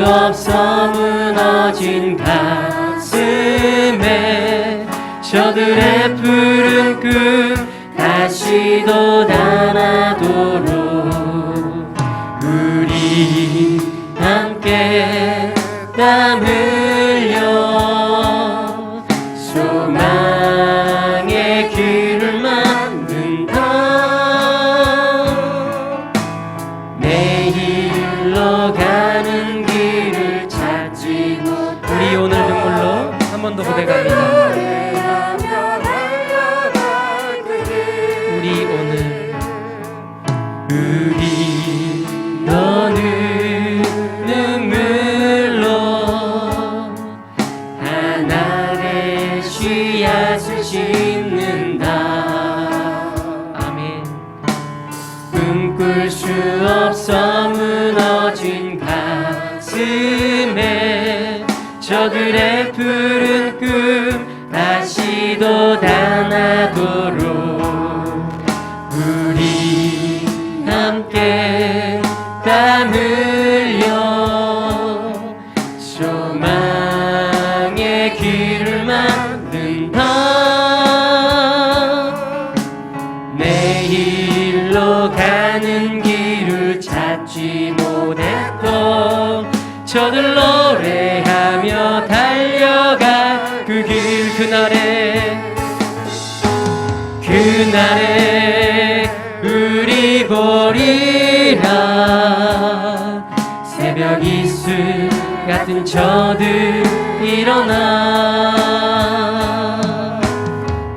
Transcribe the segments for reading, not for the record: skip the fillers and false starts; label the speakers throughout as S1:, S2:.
S1: 없어 무너진 가슴에 저들의 푸른 꿈 다시 돋아나도록 우리 함께 땀 흘려 소망의 길을 만든다. 내일로 가는 길을 찾지 못. 우리 오늘 눈물로 한 번 더 고백합니다. 우리 오늘 너는 눈물로 하늘의 씨앗을 심는다. 아멘. 꿈꿀 수 없어 무너진 가슴에 저들의 푸른 꿈 다시 돋아나도록 우리 함께 땀 흘려 소망의 길을 만든다. 내일로 가는 길을 찾지 못했던 저들 노래하며 달려가 그 길 그날에 우리 보리라. 새벽 이슬 같은 저들 일어나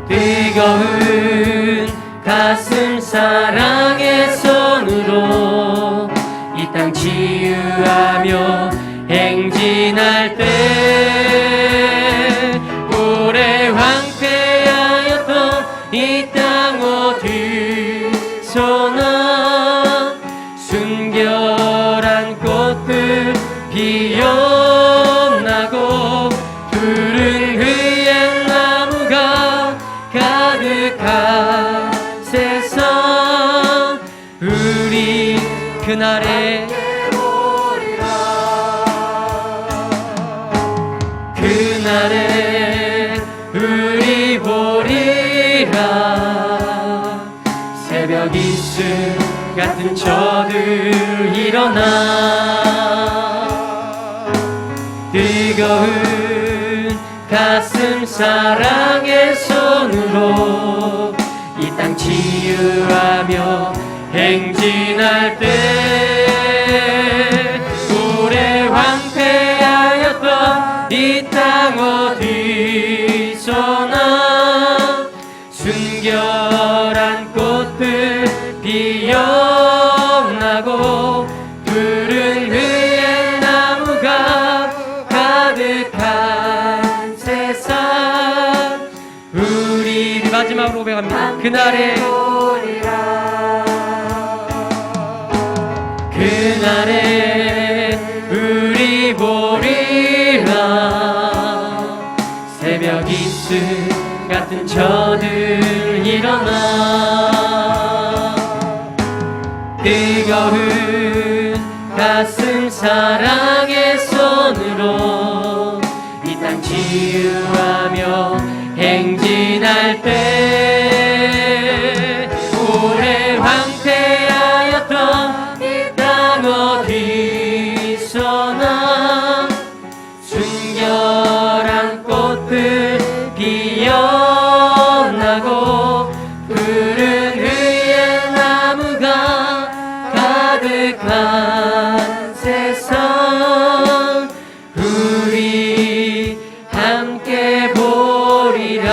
S1: 뜨거운 가슴 사랑의 손으로 이 땅 치유하며 행진할 때 오래 황폐하였던 이 땅 어디서나 순결한 꽃들 피어나고 푸른 그의 나무가 가득한 세상 우리 그날에 우리 보리라. 새벽 이슬 같은 저들 일어나 뜨거운 가슴 사랑의 손으로 이 땅 치유하며 행진할 때 오래 황폐하였던 이 땅 어디서나 순결한 꽃들 피어나고 푸른 그의 나무가 가득한 세상 우리 마지막으로 고백합니다. 그날에 우리 보리라. 새벽 이슬 같은 저들 일어나 뜨거운 가슴 사랑의 손으로 이 땅 치유하며 행진할 때 오래 황폐하였던 이 땅 어디서나 순결한 꽃들 피어나고 푸른 그의 나무가 가득한 세상 우리 함께 보리라.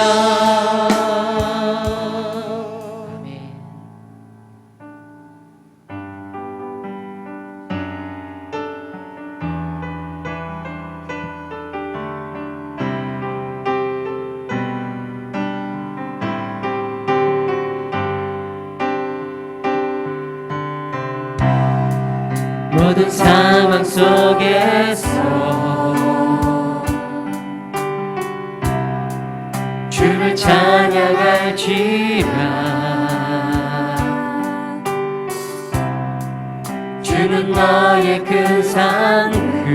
S1: 모든 상황 속에서 주를 찬양할지라. 주는 너의 큰 산을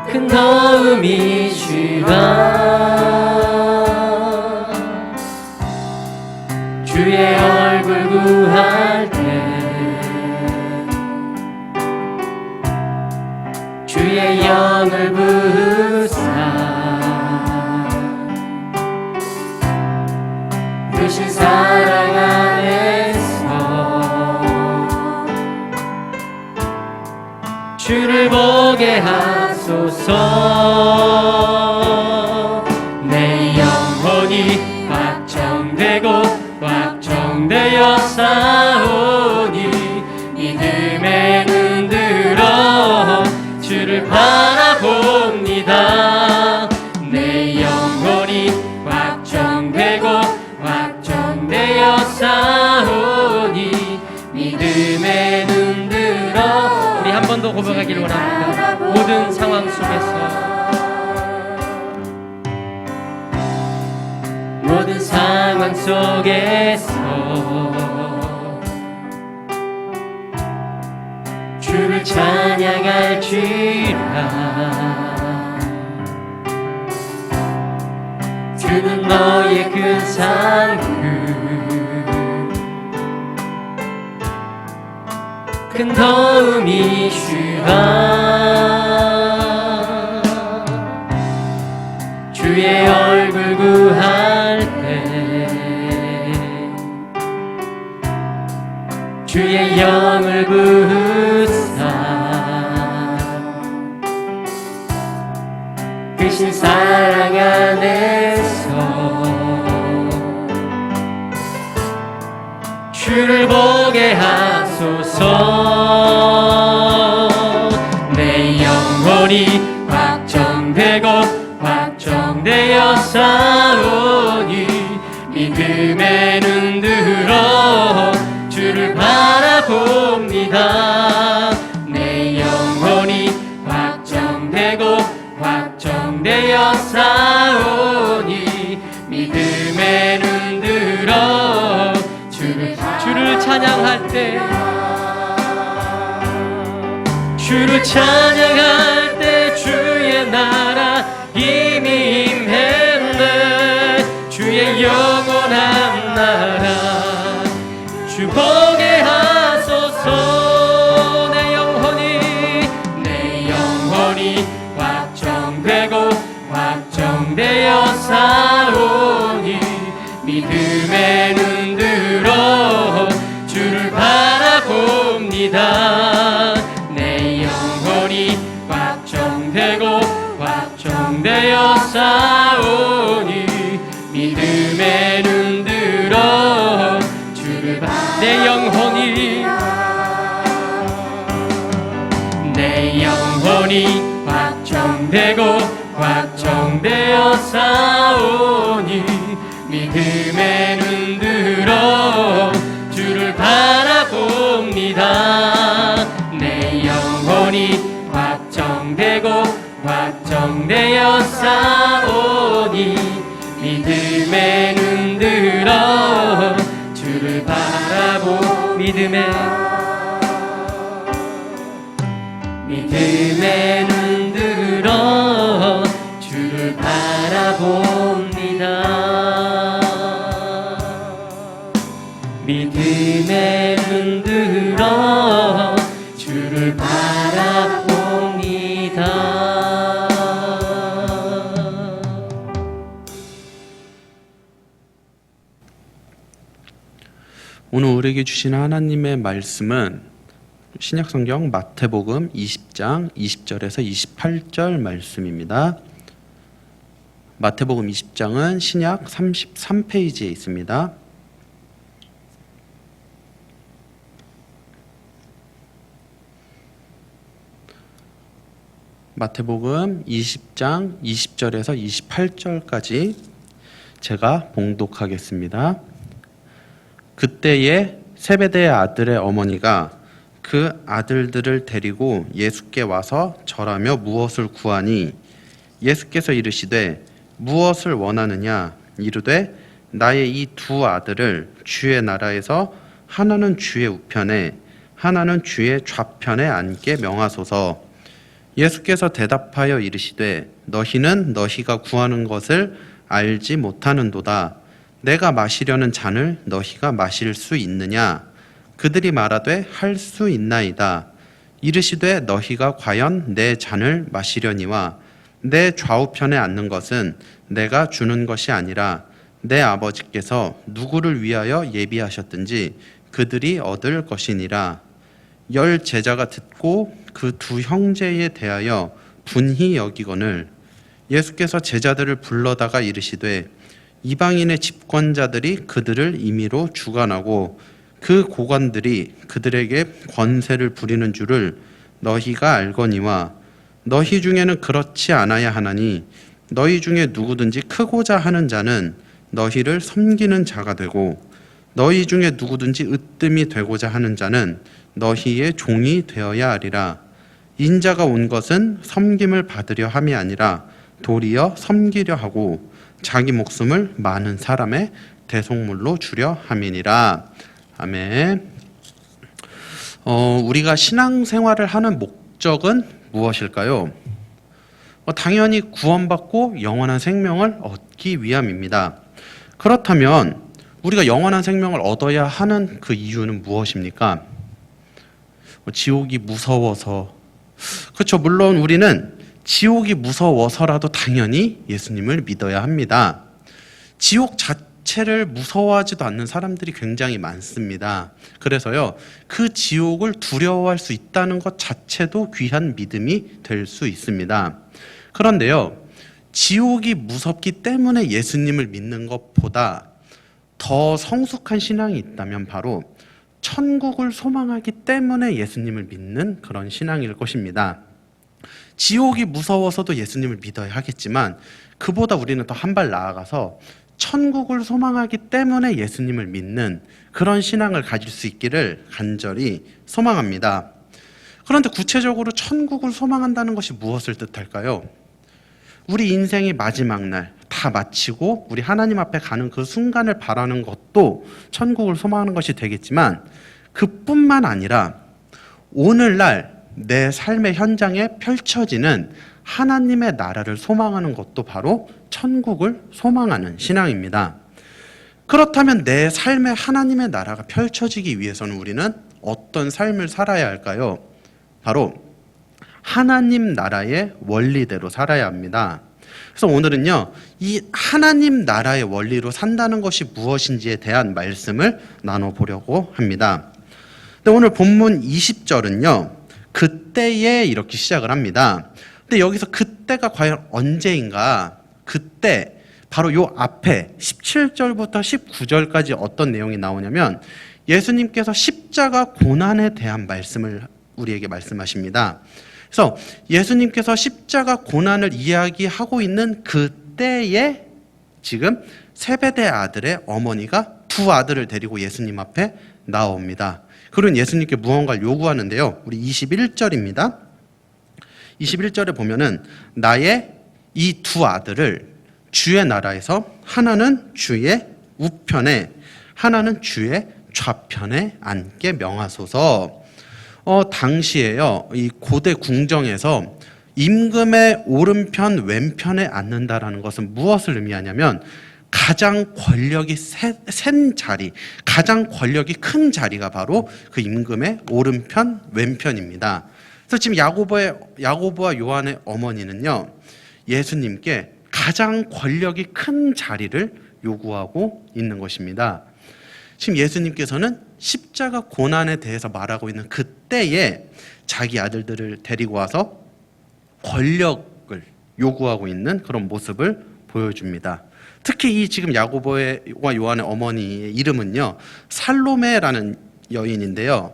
S1: 큰 더움이시라 주의 얼굴 구할 때 주의 영을 부으사 크신 사랑 안에서 주를 보게 하소서. 내 영혼이 확정되고 확정되어 싸우니 믿음에 눈 들어 주를 바라봅니다. 내 영혼이 확정되고 확정되어 싸우니 믿음에 눈 들어. 우리 한 번 더 고백하기를 원합니다. 모든 상황 속에서 모든 상황 속에서 주를 찬양할지라. 주는 너의 큰 상급 큰 도움이시라. 주의 얼굴 구할 때 주의 영을 부으사 크신 사랑 안에서 주를 보게 하소서. 내 영혼이 확정되고 확정되어 싸우니 믿음에 눈 들어 주를 바라봅니다. 내 영혼이 확정되고 확정되어 싸우니 믿음에 눈 들어 주를 찬양할 때 주를 찬양할 때 주의 나라 이미 임했네. 주의 영원한 나라 주 보게 하소서. 내 영혼이 확정되고 확정되어 싸우니 믿음에 눈 들어 주를 바라봅니다. 내 영혼이 확정되고 확정되어 싸우니 믿음에 눈 들어 주를 내 영혼이 확정되고 확정되어 싸우니 믿음에 눈 들어 주를 바라봅니다. 내 영혼이 확정되고 확정되어 싸우니 믿음에 눈 들어 주를 바라보 믿음에 눈 들어 주를 바라봅니다. 믿음에 눈 들어 주를 바라봅니다.
S2: 오늘 우리에게 주신 하나님의 말씀은 신약성경 마태복음 20장 20절에서 28절 말씀입니다. 마태복음 20장은 신약 33페이지에 있습니다. 마태복음 20장 20절에서 28절까지 제가 봉독하겠습니다. 그때에 세베대의 아들의 어머니가 그 아들들을 데리고 예수께 와서 절하며 무엇을 구하니 예수께서 이르시되 무엇을 원하느냐 이르되 나의 이 두 아들을 주의 나라에서 하나는 주의 우편에 하나는 주의 좌편에 앉게 명하소서. 예수께서 대답하여 이르시되 너희는 너희가 구하는 것을 알지 못하는도다. 내가 마시려는 잔을 너희가 마실 수 있느냐? 그들이 말하되 할 수 있나이다. 이르시되 너희가 과연 내 잔을 마시려니와 내 좌우편에 앉는 것은 내가 주는 것이 아니라 내 아버지께서 누구를 위하여 예비하셨든지 그들이 얻을 것이니라. 10 제자가 듣고 그 두 형제에 대하여 분히 여기거늘 예수께서 제자들을 불러다가 이르시되 이방인의 집권자들이 그들을 임의로 주관하고 그 고관들이 그들에게 권세를 부리는 줄을 너희가 알거니와 너희 중에는 그렇지 않아야 하나니 너희 중에 누구든지 크고자 하는 자는 너희를 섬기는 자가 되고 너희 중에 누구든지 으뜸이 되고자 하는 자는 너희의 종이 되어야 하리라. 인자가 온 것은 섬김을 받으려 함이 아니라 도리어 섬기려 하고 자기 목숨을 많은 사람의 대속물로 주려 함이니라. 아멘. 우리가 신앙생활을 하는 목적은 무엇일까요? 당연히 구원받고 영원한 생명을 얻기 위함입니다. 그렇다면 우리가 영원한 생명을 얻어야 하는 그 이유는 무엇입니까? 지옥이 무서워서. 그렇죠. 물론 우리는 지옥이 무서워서라도 당연히 예수님을 믿어야 합니다. 지옥 자체를 무서워하지도 않는 사람들이 굉장히 많습니다. 그래서요, 그 지옥을 두려워할 수 있다는 것 자체도 귀한 믿음이 될 수 있습니다. 그런데요, 지옥이 무섭기 때문에 예수님을 믿는 것보다 더 성숙한 신앙이 있다면 바로 천국을 소망하기 때문에 예수님을 믿는 그런 신앙일 것입니다. 지옥이 무서워서도 예수님을 믿어야 하겠지만 그보다 우리는 더 한 발 나아가서 천국을 소망하기 때문에 예수님을 믿는 그런 신앙을 가질 수 있기를 간절히 소망합니다. 그런데 구체적으로 천국을 소망한다는 것이 무엇을 뜻할까요? 우리 인생의 마지막 날 다 마치고 우리 하나님 앞에 가는 그 순간을 바라는 것도 천국을 소망하는 것이 되겠지만 그뿐만 아니라 오늘날 내 삶의 현장에 펼쳐지는 하나님의 나라를 소망하는 것도 바로 천국을 소망하는 신앙입니다. 그렇다면 내 삶에 하나님의 나라가 펼쳐지기 위해서는 우리는 어떤 삶을 살아야 할까요? 바로 하나님 나라의 원리대로 살아야 합니다. 그래서 오늘은요, 이 하나님 나라의 원리로 산다는 것이 무엇인지에 대한 말씀을 나눠보려고 합니다. 근데 오늘 본문 20절은요, 그때에 이렇게 시작을 합니다. 근데 여기서 그때가 과연 언제인가? 그때 바로 요 앞에 17절부터 19절까지 어떤 내용이 나오냐면 예수님께서 십자가 고난에 대한 말씀을 우리에게 말씀하십니다. 그래서 예수님께서 십자가 고난을 이야기하고 있는 그때에 지금 세베대 아들의 어머니가 두 아들을 데리고 예수님 앞에 나옵니다. 그리고 예수님께 무언가를 요구하는데요. 우리 21절입니다. 21절에 보면은 나의 이 두 아들을 주의 나라에서 하나는 주의 우편에 하나는 주의 좌편에 앉게 명하소서. 당시에요, 이 고대 궁정에서 임금의 오른편 왼편에 앉는다라는 것은 무엇을 의미하냐면 가장 권력이 센 자리, 가장 권력이 큰 자리가 바로 그 임금의 오른편 왼편입니다. 그래서 지금 야고보와 요한의 어머니는요, 예수님께 가장 권력이 큰 자리를 요구하고 있는 것입니다. 지금 예수님께서는 십자가 고난에 대해서 말하고 있는 그때에 자기 아들들을 데리고 와서 권력을 요구하고 있는 그런 모습을 보여줍니다. 특히 이 지금 야고보와 요한의 어머니의 이름은요, 살로메라는 여인인데요,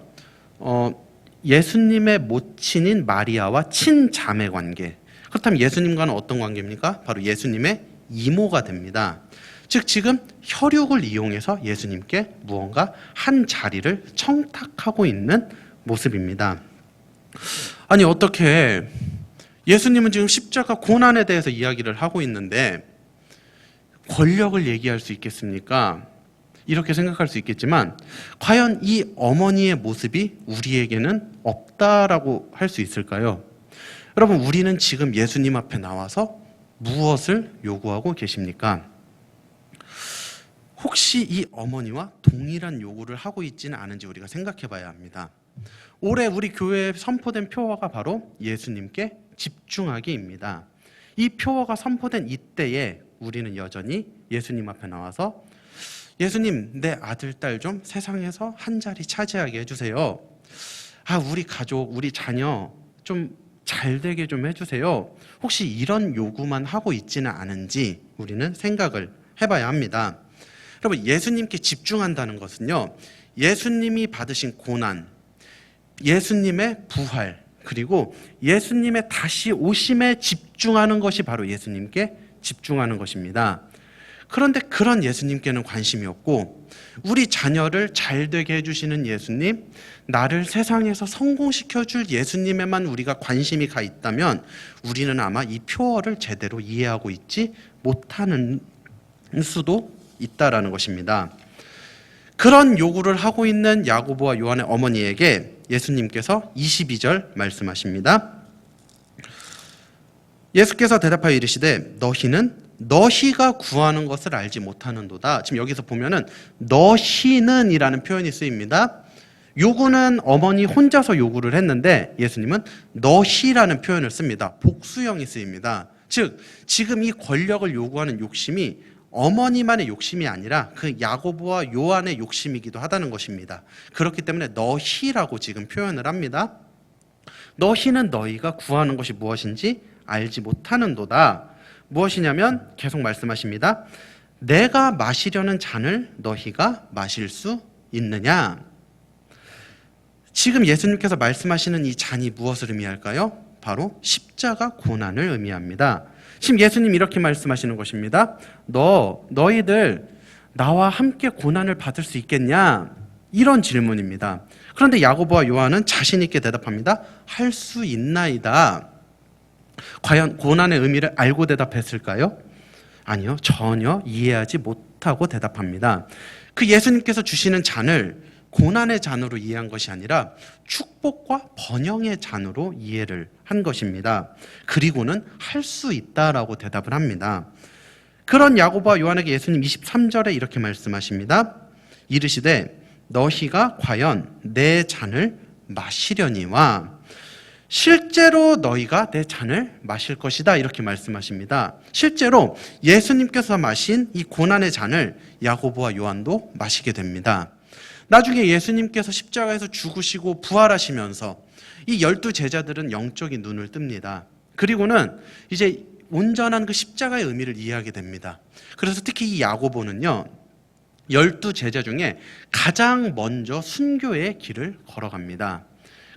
S2: 예수님의 모친인 마리아와 친자매 관계. 그렇다면 예수님과는 어떤 관계입니까? 바로 예수님의 이모가 됩니다. 즉 지금 혈육을 이용해서 예수님께 무언가 한 자리를 청탁하고 있는 모습입니다. 아니 어떻게 예수님은 지금 십자가 고난에 대해서 이야기를 하고 있는데 권력을 얘기할 수 있겠습니까? 이렇게 생각할 수 있겠지만 과연 이 어머니의 모습이 우리에게는 없다라고 할 수 있을까요? 여러분, 우리는 지금 예수님 앞에 나와서 무엇을 요구하고 계십니까? 혹시 이 어머니와 동일한 요구를 하고 있지는 않은지 우리가 생각해 봐야 합니다. 올해 우리 교회에 선포된 표어가 바로 예수님께 집중하기입니다. 이 표어가 선포된 이때에 우리는 여전히 예수님 앞에 나와서 예수님, 내 아들, 딸 좀 세상에서 한 자리 차지하게 해주세요. 우리 가족, 우리 자녀 좀 잘 되게 좀 해주세요. 혹시 이런 요구만 하고 있지는 않은지 우리는 생각을 해봐야 합니다. 여러분, 예수님께 집중한다는 것은요, 예수님이 받으신 고난, 예수님의 부활, 그리고 예수님의 다시 오심에 집중하는 것이 바로 예수님께 집중하는 것입니다. 그런데 그런 예수님께는 관심이 없고 우리 자녀를 잘 되게 해주시는 예수님, 나를 세상에서 성공시켜줄 예수님에만 우리가 관심이 가 있다면 우리는 아마 이 표어를 제대로 이해하고 있지 못하는 수도 있다라는 것입니다. 그런 요구를 하고 있는 야고보와 요한의 어머니에게 예수님께서 22절 말씀하십니다. 예수께서 대답하여 이르시되 너희가 구하는 것을 알지 못하는도다. 지금 여기서 보면은 너희는 이라는 표현이 쓰입니다. 요구는 어머니 혼자서 요구를 했는데 예수님은 너희라는 표현을 씁니다. 복수형이 쓰입니다. 즉 지금 이 권력을 요구하는 욕심이 어머니만의 욕심이 아니라 그 야고보와 요한의 욕심이기도 하다는 것입니다. 그렇기 때문에 너희라고 지금 표현을 합니다. 너희는 너희가 구하는 것이 무엇인지 알지 못하는도다. 무엇이냐면 계속 말씀하십니다. 내가 마시려는 잔을 너희가 마실 수 있느냐? 지금 예수님께서 말씀하시는 이 잔이 무엇을 의미할까요? 바로 십자가 고난을 의미합니다. 지금 예수님 이렇게 말씀하시는 것입니다. 너희들 나와 함께 고난을 받을 수 있겠냐? 이런 질문입니다. 그런데 야고보와 요한은 자신 있게 대답합니다. 할 수 있나이다. 과연 고난의 의미를 알고 대답했을까요? 아니요, 전혀 이해하지 못하고 대답합니다. 그 예수님께서 주시는 잔을 고난의 잔으로 이해한 것이 아니라 축복과 번영의 잔으로 이해를 한 것입니다. 그리고는 할 수 있다라고 대답을 합니다. 그런 야고보와 요한에게 예수님 23절에 이렇게 말씀하십니다. 이르시되 너희가 과연 내 잔을 마시려니와 실제로 너희가 내 잔을 마실 것이다 이렇게 말씀하십니다. 실제로 예수님께서 마신 이 고난의 잔을 야고보와 요한도 마시게 됩니다. 나중에 예수님께서 십자가에서 죽으시고 부활하시면서 이 12 제자들은 영적인 눈을 뜹니다. 그리고는 이제 온전한 그 십자가의 의미를 이해하게 됩니다. 그래서 특히 이 야고보는요, 12 제자 중에 가장 먼저 순교의 길을 걸어갑니다.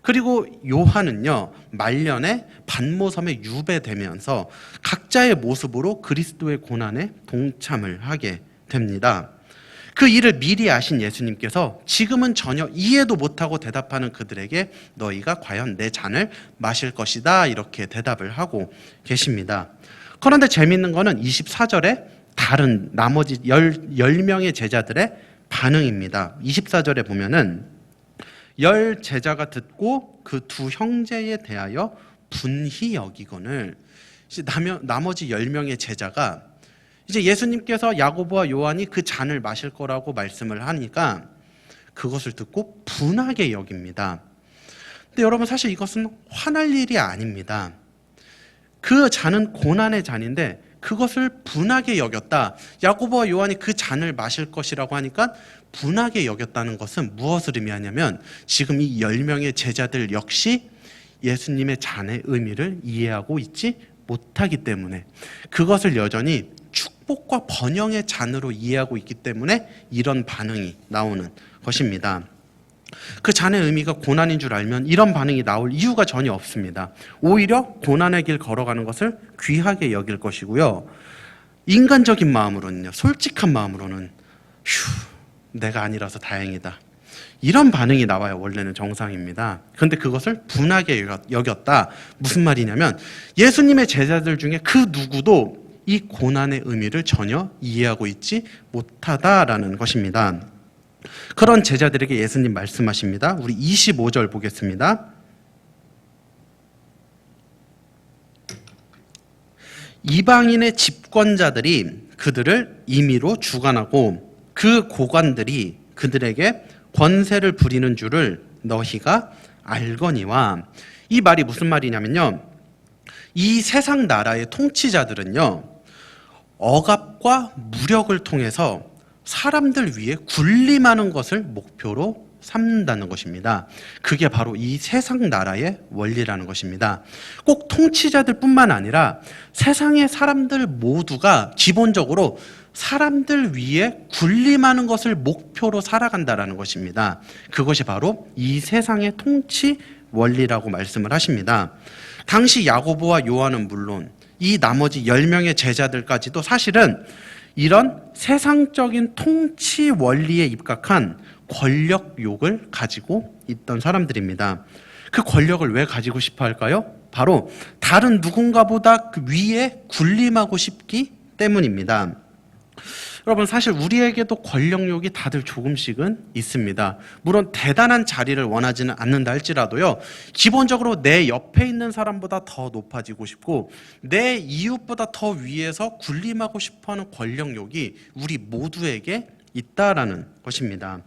S2: 그리고 요한은요, 말년에 반모섬에 유배되면서 각자의 모습으로 그리스도의 고난에 동참을 하게 됩니다. 그 일을 미리 아신 예수님께서 지금은 전혀 이해도 못하고 대답하는 그들에게 너희가 과연 내 잔을 마실 것이다 이렇게 대답을 하고 계십니다. 그런데 재미있는 거는 24절에 다른 나머지 10명의 제자들의 반응입니다. 24절에 보면은 10 제자가 듣고 그 두 형제에 대하여 분히 여기거늘, 나머지 10명의 제자가 이제 예수님께서 야고보와 요한이 그 잔을 마실 거라고 말씀을 하니까 그것을 듣고 분하게 여깁니다. 근데 여러분, 사실 이것은 화날 일이 아닙니다. 그 잔은 고난의 잔인데 그것을 분하게 여겼다. 야고보와 요한이 그 잔을 마실 것이라고 하니까 분하게 여겼다는 것은 무엇을 의미하냐면 지금 이 10명의 제자들 역시 예수님의 잔의 의미를 이해하고 있지 못하기 때문에, 그것을 여전히 축복과 번영의 잔으로 이해하고 있기 때문에 이런 반응이 나오는 것입니다. 그 잔의 의미가 고난인 줄 알면 이런 반응이 나올 이유가 전혀 없습니다. 오히려 고난의 길 걸어가는 것을 귀하게 여길 것이고요. 인간적인 마음으로는요, 솔직한 마음으로는 내가 아니라서 다행이다, 이런 반응이 나와야 원래는 정상입니다. 그런데 그것을 분하게 여겼다. 무슨 말이냐면 예수님의 제자들 중에 그 누구도 이 고난의 의미를 전혀 이해하고 있지 못하다라는 것입니다. 그런 제자들에게 예수님 말씀하십니다. 우리 25절 보겠습니다. 이방인의 집권자들이 그들을 임의로 주관하고 그 고관들이 그들에게 권세를 부리는 줄을 너희가 알거니와. 이 말이 무슨 말이냐면요, 이 세상 나라의 통치자들은요, 억압과 무력을 통해서 사람들 위해 군림하는 것을 목표로 삼는다는 것입니다. 그게 바로 이 세상 나라의 원리라는 것입니다. 꼭 통치자들뿐만 아니라 세상의 사람들 모두가 기본적으로 사람들 위해 군림하는 것을 목표로 살아간다는 것입니다. 그것이 바로 이 세상의 통치 원리라고 말씀을 하십니다. 당시 야고보와 요한은 물론 이 나머지 10명의 제자들까지도 사실은 이런 세상적인 통치 원리에 입각한 권력욕을 가지고 있던 사람들입니다. 그 권력을 왜 가지고 싶어 할까요? 바로 다른 누군가보다 그 위에 군림하고 싶기 때문입니다. 여러분, 사실 우리에게도 권력욕이 다들 조금씩은 있습니다. 물론 대단한 자리를 원하지는 않는다 할지라도요, 기본적으로 내 옆에 있는 사람보다 더 높아지고 싶고 내 이웃보다 더 위에서 군림하고 싶어하는 권력욕이 우리 모두에게 있다라는 것입니다.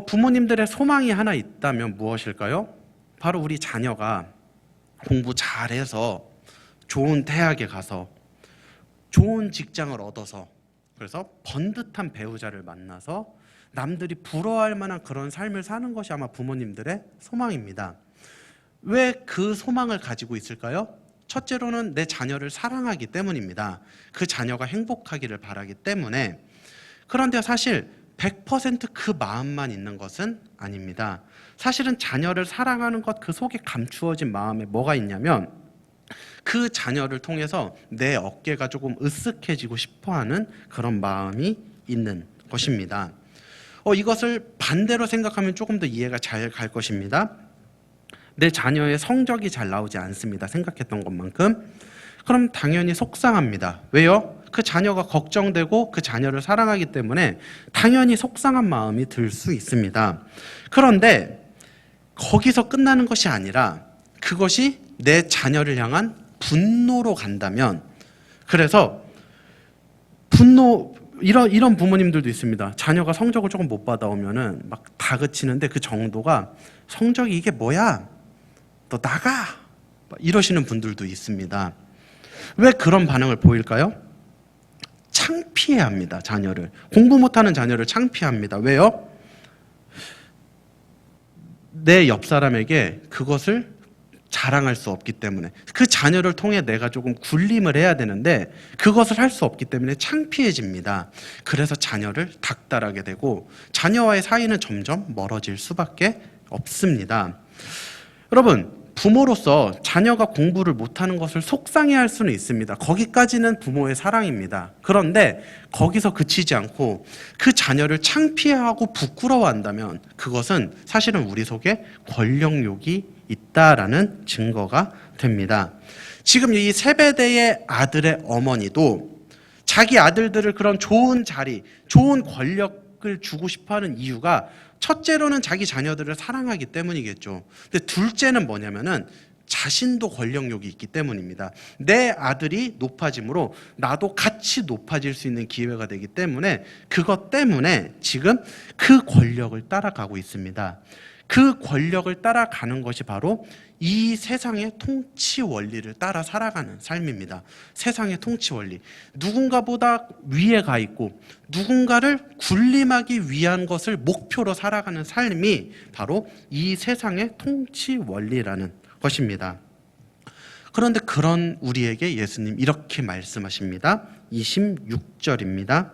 S2: 부모님들의 소망이 하나 있다면 무엇일까요? 바로 우리 자녀가 공부 잘해서 좋은 대학에 가서 좋은 직장을 얻어서, 그래서 번듯한 배우자를 만나서 남들이 부러워할 만한 그런 삶을 사는 것이 아마 부모님들의 소망입니다. 왜 그 소망을 가지고 있을까요? 첫째로는 내 자녀를 사랑하기 때문입니다. 그 자녀가 행복하기를 바라기 때문에. 그런데 사실 100% 그 마음만 있는 것은 아닙니다. 사실은 자녀를 사랑하는 것 그 속에 감추어진 마음에 뭐가 있냐면, 그 자녀를 통해서 내 어깨가 조금 으쓱해지고 싶어하는 그런 마음이 있는 것입니다. 이것을 반대로 생각하면 조금 더 이해가 잘 갈 것입니다. 내 자녀의 성적이 잘 나오지 않습니다. 생각했던 것만큼. 그럼 당연히 속상합니다. 왜요? 그 자녀가 걱정되고 그 자녀를 사랑하기 때문에 당연히 속상한 마음이 들 수 있습니다. 그런데 거기서 끝나는 것이 아니라 그것이 내 자녀를 향한 분노로 간다면, 그래서 이런 부모님들도 있습니다. 자녀가 성적을 조금 못 받아오면은 막 다그치는데 그 정도가 성적이 이게 뭐야? 너 나가! 이러시는 분들도 있습니다. 왜 그런 반응을 보일까요? 창피해합니다. 자녀를. 공부 못하는 자녀를 창피합니다. 왜요? 내 옆 사람에게 그것을 자랑할 수 없기 때문에, 그 자녀를 통해 내가 조금 군림을 해야 되는데 그것을 할 수 없기 때문에 창피해집니다. 그래서 자녀를 닥달하게 되고 자녀와의 사이는 점점 멀어질 수밖에 없습니다. 여러분, 부모로서 자녀가 공부를 못하는 것을 속상해할 수는 있습니다. 거기까지는 부모의 사랑입니다. 그런데 거기서 그치지 않고 그 자녀를 창피해하고 부끄러워한다면 그것은 사실은 우리 속에 권력욕이 있다라는 증거가 됩니다. 지금 이 세베대의 아들의 어머니도 자기 아들들을 그런 좋은 자리, 좋은 권력을 주고 싶어하는 이유가 첫째로는 자기 자녀들을 사랑하기 때문이겠죠. 근데 둘째는 뭐냐면은 자신도 권력욕이 있기 때문입니다. 내 아들이 높아짐으로 나도 같이 높아질 수 있는 기회가 되기 때문에, 그것 때문에 지금 그 권력을 따라가고 있습니다. 그 권력을 따라가는 것이 바로 이 세상의 통치 원리를 따라 살아가는 삶입니다. 세상의 통치 원리. 누군가보다 위에 가 있고 누군가를 군림하기 위한 것을 목표로 살아가는 삶이 바로 이 세상의 통치 원리라는 것입니다. 그런데 그런 우리에게 예수님 이렇게 말씀하십니다. 26절입니다.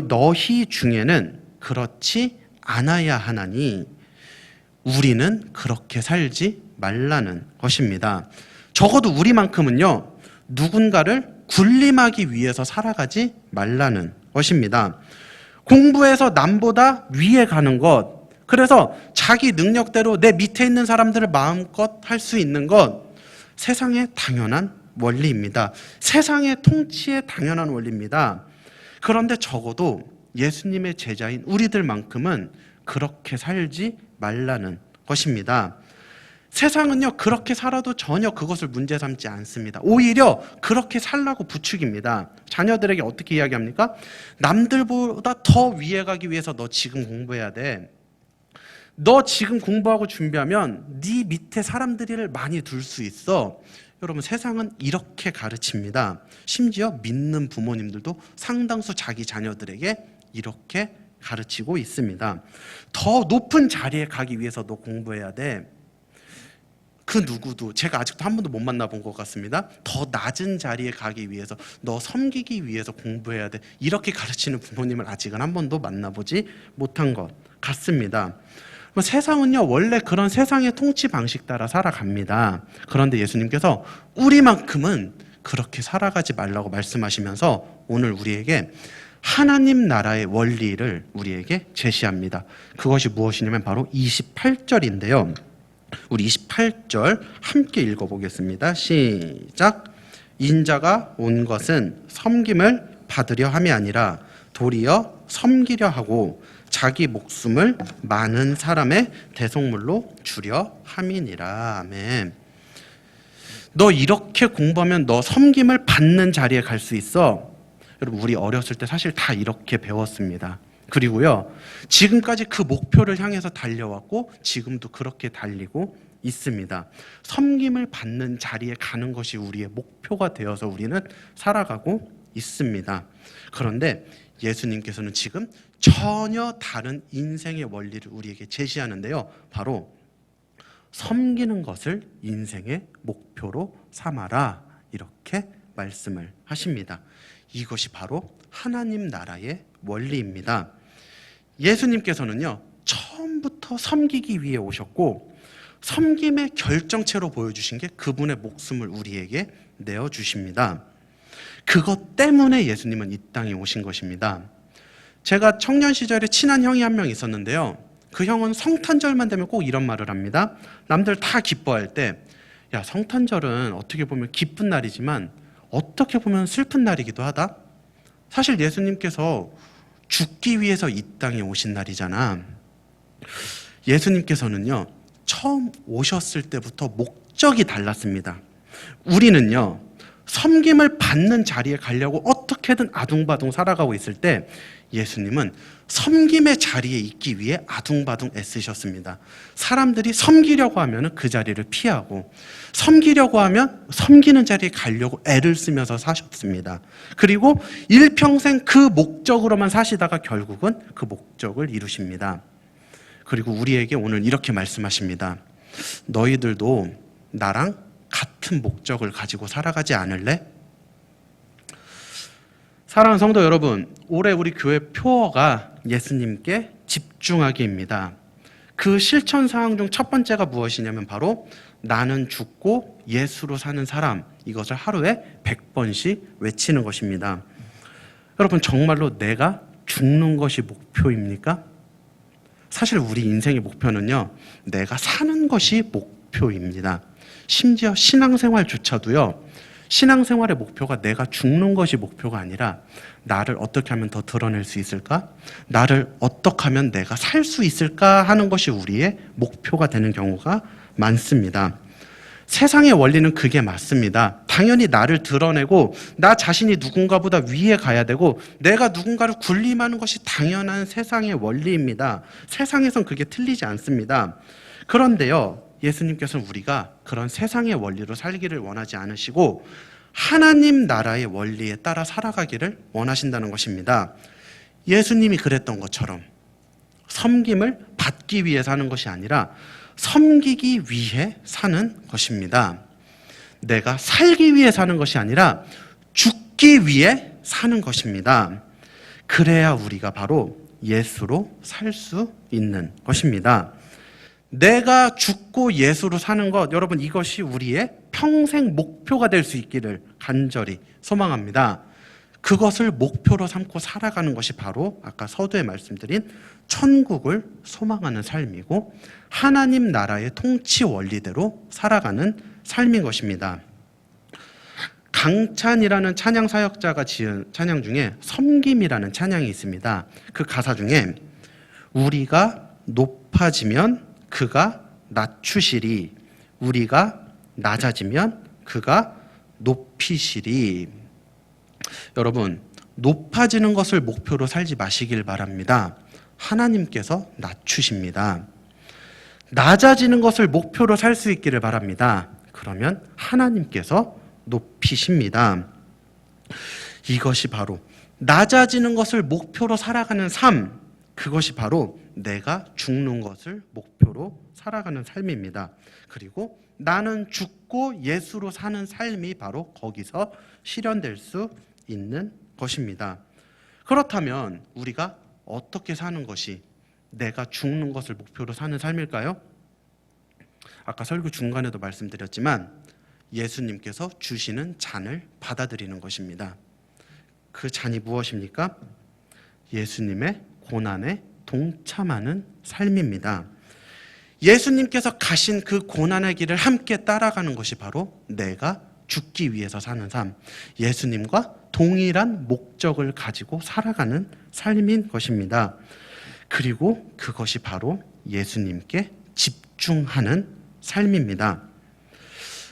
S2: 너희 중에는 그렇지 않아야 하나니 우리는 그렇게 살지 말라는 것입니다. 적어도 우리만큼은요, 누군가를 군림하기 위해서 살아가지 말라는 것입니다. 공부해서 남보다 위에 가는 것, 그래서 자기 능력대로 내 밑에 있는 사람들을 마음껏 할 수 있는 것, 세상의 당연한 원리입니다. 세상의 통치의 당연한 원리입니다. 그런데 적어도 예수님의 제자인 우리들만큼은 그렇게 살지 말라는 것입니다. 세상은요, 그렇게 살아도 전혀 그것을 문제 삼지 않습니다. 오히려 그렇게 살라고 부추깁니다. 자녀들에게 어떻게 이야기합니까? 남들보다 더 위에 가기 위해서 너 지금 공부해야 돼. 너 지금 공부하고 준비하면 네 밑에 사람들을 많이 둘 수 있어. 여러분, 세상은 이렇게 가르칩니다. 심지어 믿는 부모님들도 상당수 자기 자녀들에게 이렇게 가르치고 있습니다. 더 높은 자리에 가기 위해서 너 공부해야 돼. 그 누구도, 제가 아직도 한 번도 못 만나본 것 같습니다. 더 낮은 자리에 가기 위해서, 너 섬기기 위해서 공부해야 돼. 이렇게 가르치는 부모님을 아직은 한 번도 만나보지 못한 것 같습니다. 세상은요, 원래 그런 세상의 통치 방식 따라 살아갑니다. 그런데 예수님께서 우리만큼은 그렇게 살아가지 말라고 말씀하시면서 오늘 우리에게 하나님 나라의 원리를 우리에게 제시합니다. 그것이 무엇이냐면 바로 28절인데요. 우리 28절 함께 읽어보겠습니다. 시작. 인자가 온 것은 섬김을 받으려 함이 아니라 도리어 섬기려 하고 자기 목숨을 많은 사람의 대속물로 주려 함이니라. 아멘. 너 이렇게 공부하면 너 섬김을 받는 자리에 갈 수 있어. 여러분, 우리 어렸을 때 사실 다 이렇게 배웠습니다. 그리고요, 지금까지 그 목표를 향해서 달려왔고 지금도 그렇게 달리고 있습니다. 섬김을 받는 자리에 가는 것이 우리의 목표가 되어서 우리는 살아가고 있습니다. 그런데 예수님께서는 지금 전혀 다른 인생의 원리를 우리에게 제시하는데요. 바로 섬기는 것을 인생의 목표로 삼아라, 이렇게 말씀을 하십니다. 이것이 바로 하나님 나라의 원리입니다. 예수님께서는요, 처음부터 섬기기 위해 오셨고 섬김의 결정체로 보여주신 게 그분의 목숨을 우리에게 내어주십니다. 그것 때문에 예수님은 이 땅에 오신 것입니다. 제가 청년 시절에 친한 형이 한 명 있었는데요. 그 형은 성탄절만 되면 꼭 이런 말을 합니다. 남들 다 기뻐할 때, 야, 성탄절은 어떻게 보면 기쁜 날이지만 어떻게 보면 슬픈 날이기도 하다. 사실 예수님께서 죽기 위해서 이 땅에 오신 날이잖아. 예수님께서는요, 처음 오셨을 때부터 목적이 달랐습니다. 우리는요, 섬김을 받는 자리에 가려고 어떻게든 아둥바둥 살아가고 있을 때 예수님은 섬김의 자리에 있기 위해 아둥바둥 애쓰셨습니다. 사람들이 섬기려고 하면 그 자리를 피하고, 섬기려고 하면 섬기는 자리에 가려고 애를 쓰면서 사셨습니다. 그리고 일평생 그 목적으로만 사시다가 결국은 그 목적을 이루십니다. 그리고 우리에게 오늘 이렇게 말씀하십니다. 너희들도 나랑 같은 목적을 가지고 살아가지 않을래? 사랑하는 성도 여러분, 올해 우리 교회 표어가 예수님께 집중하기입니다. 그 실천 사항 중 첫 번째가 무엇이냐면 바로 나는 죽고 예수로 사는 사람, 이것을 하루에 100번씩 외치는 것입니다. 여러분, 정말로 내가 죽는 것이 목표입니까? 사실 우리 인생의 목표는요, 내가 사는 것이 목표입니다. 심지어 신앙생활조차도요, 신앙생활의 목표가 내가 죽는 것이 목표가 아니라 나를 어떻게 하면 더 드러낼 수 있을까? 나를 어떻게 하면 내가 살 수 있을까 하는 것이 우리의 목표가 되는 경우가 많습니다. 세상의 원리는 그게 맞습니다. 당연히 나를 드러내고 나 자신이 누군가보다 위에 가야 되고 내가 누군가를 군림하는 것이 당연한 세상의 원리입니다. 세상에선 그게 틀리지 않습니다. 그런데요, 예수님께서는 우리가 그런 세상의 원리로 살기를 원하지 않으시고 하나님 나라의 원리에 따라 살아가기를 원하신다는 것입니다. 예수님이 그랬던 것처럼 섬김을 받기 위해 사는 것이 아니라 섬기기 위해 사는 것입니다. 내가 살기 위해 사는 것이 아니라 죽기 위해 사는 것입니다. 그래야 우리가 바로 예수로 살 수 있는 것입니다. 내가 죽고 예수로 사는 것, 여러분, 이것이 우리의 평생 목표가 될 수 있기를 간절히 소망합니다. 그것을 목표로 삼고 살아가는 것이 바로 아까 서두에 말씀드린 천국을 소망하는 삶이고 하나님 나라의 통치 원리대로 살아가는 삶인 것입니다. 강찬이라는 찬양 사역자가 지은 찬양 중에 섬김이라는 찬양이 있습니다. 그 가사 중에 우리가 높아지면 그가 낮추시리, 우리가 낮아지면 그가 높이시리. 여러분, 높아지는 것을 목표로 살지 마시길 바랍니다. 하나님께서 낮추십니다. 낮아지는 것을 목표로 살 수 있기를 바랍니다. 그러면 하나님께서 높이십니다. 이것이 바로 낮아지는 것을 목표로 살아가는 삶, 그것이 바로 내가 죽는 것을 목표로 살아가는 삶입니다. 그리고 나는 죽고 예수로 사는 삶이 바로 거기서 실현될 수 있는 것입니다. 그렇다면 우리가 어떻게 사는 것이 내가 죽는 것을 목표로 사는 삶일까요? 아까 설교 중간에도 말씀드렸지만 예수님께서 주시는 잔을 받아들이는 것입니다. 그 잔이 무엇입니까? 예수님의 고난에 동참하는 삶입니다. 예수님께서 가신 그 고난의 길을 함께 따라가는 것이 바로 내가 죽기 위해서 사는 삶, 예수님과 동일한 목적을 가지고 살아가는 삶인 것입니다. 그리고 그것이 바로 예수님께 집중하는 삶입니다.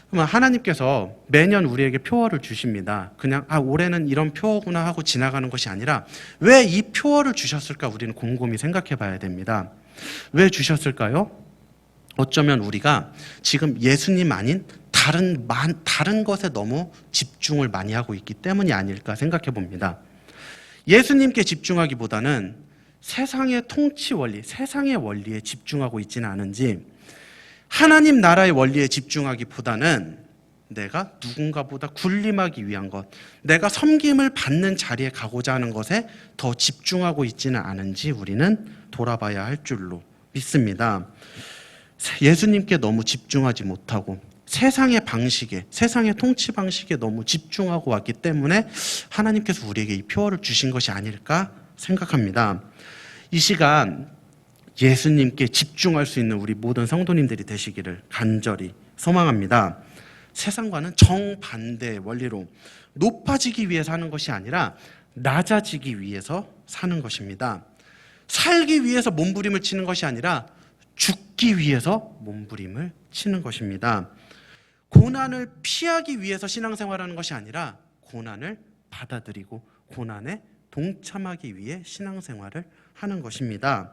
S2: 그러면 하나님께서 매년 우리에게 표어를 주십니다. 그냥 올해는 이런 표어구나 하고 지나가는 것이 아니라 왜 이 표어를 주셨을까 우리는 곰곰이 생각해 봐야 됩니다. 왜 주셨을까요? 어쩌면 우리가 지금 예수님 아닌 다른 것에 너무 집중을 많이 하고 있기 때문이 아닐까 생각해 봅니다. 예수님께 집중하기보다는 세상의 통치 원리, 세상의 원리에 집중하고 있지는 않은지 하나님 나라의 원리에 집중하기보다는 내가 누군가보다 군림하기 위한 것, 내가 섬김을 받는 자리에 가고자 하는 것에 더 집중하고 있지는 않은지 우리는 돌아봐야 할 줄로 믿습니다. 예수님께 너무 집중하지 못하고 세상의 방식에, 세상의 통치 방식에 너무 집중하고 왔기 때문에 하나님께서 우리에게 이 표어를 주신 것이 아닐까 생각합니다. 이 시간 예수님께 집중할 수 있는 우리 모든 성도님들이 되시기를 간절히 소망합니다. 세상과는 정반대의 원리로 높아지기 위해 사는 것이 아니라 낮아지기 위해서 사는 것입니다. 살기 위해서 몸부림을 치는 것이 아니라 죽기 위해서 몸부림을 치는 것입니다. 고난을 피하기 위해서 신앙생활하는 것이 아니라 고난을 받아들이고 고난에 동참하기 위해 신앙생활을 하는 것입니다.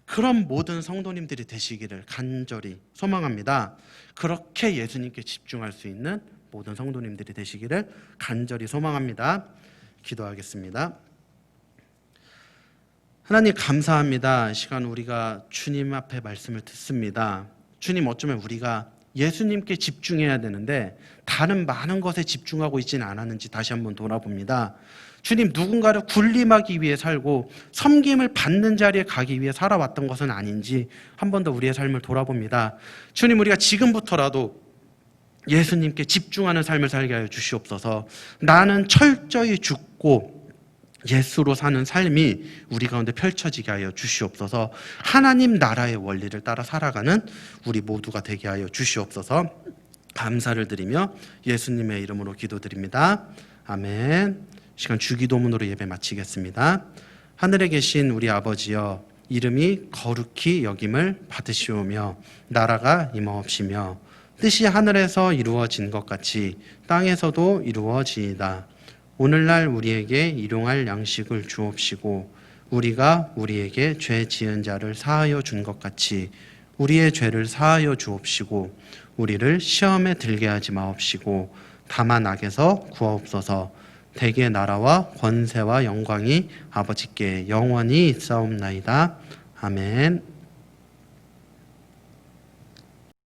S2: 그런 모든 성도님들이 되시기를 간절히 소망합니다. 그렇게 예수님께 집중할 수 있는 모든 성도님들이 되시기를 간절히 소망합니다. 기도하겠습니다. 하나님 감사합니다. 이 시간 우리가 주님 앞에 말씀을 듣습니다. 주님, 어쩌면 우리가 예수님께 집중해야 되는데 다른 많은 것에 집중하고 있지는 않았는지 다시 한번 돌아봅니다. 주님, 누군가를 군림하기 위해 살고 섬김을 받는 자리에 가기 위해 살아왔던 것은 아닌지 한 번 더 우리의 삶을 돌아봅니다. 주님, 우리가 지금부터라도 예수님께 집중하는 삶을 살게 하여 주시옵소서. 나는 철저히 죽고 예수로 사는 삶이 우리 가운데 펼쳐지게 하여 주시옵소서. 하나님 나라의 원리를 따라 살아가는 우리 모두가 되게 하여 주시옵소서. 감사를 드리며 예수님의 이름으로 기도드립니다. 아멘. 시간 주기도문으로 예배 마치겠습니다. 하늘에 계신 우리 아버지여, 이름이 거룩히 여김을 받으시오며 나라가 임하옵시며 뜻이 하늘에서 이루어진 것 같이 땅에서도 이루어지이다. 오늘날 우리에게 일용할 양식을 주옵시고 우리가 우리에게 죄 지은 자를 사하여 준 것 같이 우리의 죄를 사하여 주옵시고 우리를 시험에 들게 하지 마옵시고 다만 악에서 구하옵소서. 대개 나라와 권세와 영광이 아버지께 영원히 있사옵나이다. 아멘.